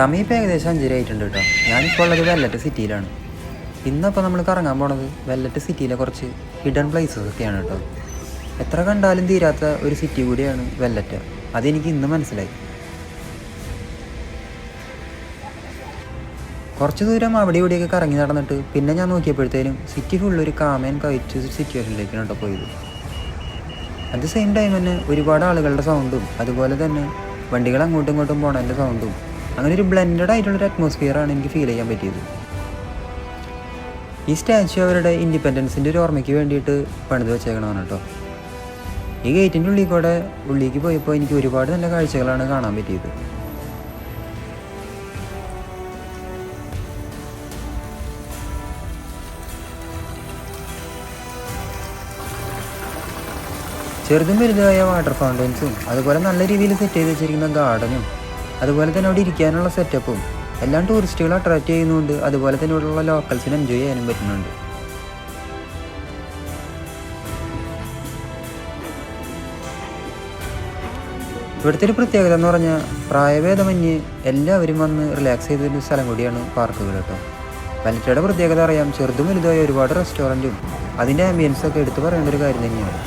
സമയം ഇപ്പോൾ ഏകദേശം 5:30 ആയിട്ടുണ്ട് കേട്ടോ. ഞാനിപ്പോൾ ഉള്ളത് വെല്ലറ്റ് സിറ്റിയിലാണ്. ഇന്നപ്പോൾ നമ്മൾ കറങ്ങാൻ പോണത് വെല്ലറ്റ് സിറ്റിയിലെ കുറച്ച് ഹിഡൻ പ്ലേസസ് ഒക്കെയാണ് കേട്ടോ. എത്ര കണ്ടാലും തീരാത്ത ഒരു സിറ്റി കൂടിയാണ് വെല്ലറ്റ്. അതെനിക്ക് ഇന്ന് മനസ്സിലായി. കുറച്ച് ദൂരം അവിടെ ഇവിടെയൊക്കെ കറങ്ങി നടന്നിട്ട് പിന്നെ ഞാൻ നോക്കിയപ്പോഴത്തേനും സിറ്റി ഫുള്ളൊരു കാം ആൻഡ് ക്വയറ്റ് സിറ്റുവേഷനിലേക്കാണ് കേട്ടോ പോയത്. അറ്റ് ദ സെയിം ടൈം തന്നെ ഒരുപാട് ആളുകളുടെ സൗണ്ടും അതുപോലെ തന്നെ വണ്ടികൾ അങ്ങോട്ടും ഇങ്ങോട്ടും പോണതിൻ്റെ സൗണ്ടും അങ്ങനെ ഒരു ബ്ലെൻഡഡ് ആയിട്ടുള്ളൊരു അറ്റ്മോസ്ഫിയറാണ് എനിക്ക് ഫീൽ ചെയ്യാൻ പറ്റിയത്. ഈ സ്റ്റാച്യു അവരുടെ ഇൻഡിപെൻഡൻസിൻ്റെ ഒരു ഓർമ്മയ്ക്ക് വേണ്ടിയിട്ട് പണിത് വെച്ചേക്കണമെന്ന് കേട്ടോ. ഈ ഗേറ്റിൻ്റെ ഉള്ളിൽ കൂടെ ഉള്ളിലേക്ക് പോയപ്പോൾ എനിക്ക് ഒരുപാട് നല്ല കാഴ്ചകളാണ് കാണാൻ പറ്റിയത്. ചെറുതും വലുതായ വാട്ടർ ഫൗണ്ടൻസും അതുപോലെ നല്ല രീതിയിൽ സെറ്റ് ചെയ്ത് വെച്ചിരിക്കുന്ന ഗാർഡനും അതുപോലെ തന്നെ അവിടെ ഇരിക്കാനുള്ള സെറ്റപ്പും എല്ലാം ടൂറിസ്റ്റുകൾ അട്രാക്റ്റ് ചെയ്യുന്നുണ്ട്. അതുപോലെ തന്നെ ഇവിടെയുള്ള ലോക്കൽസിന് എൻജോയ് ചെയ്യാനും പറ്റുന്നുണ്ട്. ഇവിടുത്തെ ഒരു പ്രത്യേകത എന്ന് പറഞ്ഞാൽ പ്രായഭേദമന്യേ എല്ലാവരും വന്ന് റിലാക്സ് ചെയ്തൊരു സ്ഥലം കൂടിയാണ് പാർക്കുകൾ കേട്ടോ. വെല്ലറ്റയുടെ പ്രത്യേകത അറിയാം. ചെറുതും വലുതായ ഒരുപാട് റെസ്റ്റോറൻറ്റും അതിൻ്റെ ആംബിയൻസൊക്കെ എടുത്തു പറയേണ്ട ഒരു കാര്യം തന്നെയാണ്.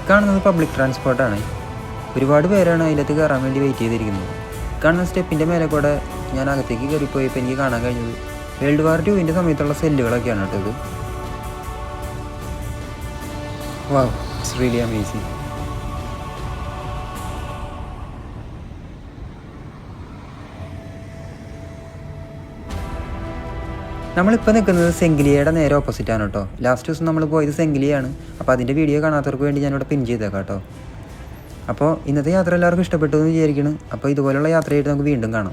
കാണുന്നത് പബ്ലിക് ട്രാൻസ്പോർട്ടാണ്. ഒരുപാട് പേരാണ് അതിനകത്ത് കയറാൻ വേണ്ടി വെയിറ്റ് ചെയ്തിരിക്കുന്നത്. കാണുന്ന സ്റ്റെപ്പിൻ്റെ മേലെ കൂടെ ഞാൻ അകത്തേക്ക് കയറിപ്പോയപ്പോൾ എനിക്ക് കാണാൻ കഴിഞ്ഞത് വേൾഡ് വാർ 2 സമയത്തുള്ള സെല്ലുകളൊക്കെയാണ് കേട്ടോ ഇത്. വാവ്, ഇറ്റ്സ് റിയലി അമേസിങ്. നമ്മളിപ്പോൾ നിൽക്കുന്നത് സെങ്കിലിയയുടെ നേരെ ഓപ്പോസിറ്റാണ് കേട്ടോ. ലാസ്റ്റ് ദിവസം നമ്മൾ പോയത് സെങ്കിലിയാണ്. അപ്പോൾ അതിൻ്റെ വീഡിയോ കാണാത്തവർക്ക് വേണ്ടി ഞാനിവിടെ പിൻ ചെയ്തേക്കാം കേട്ടോ. അപ്പോൾ ഇന്നത്തെ യാത്ര എല്ലാവർക്കും ഇഷ്ടപ്പെട്ടു എന്ന് വിചാരിക്കുന്നു. അപ്പോൾ ഇതുപോലുള്ള യാത്രയായിട്ട് നമുക്ക് വീണ്ടും കാണാം.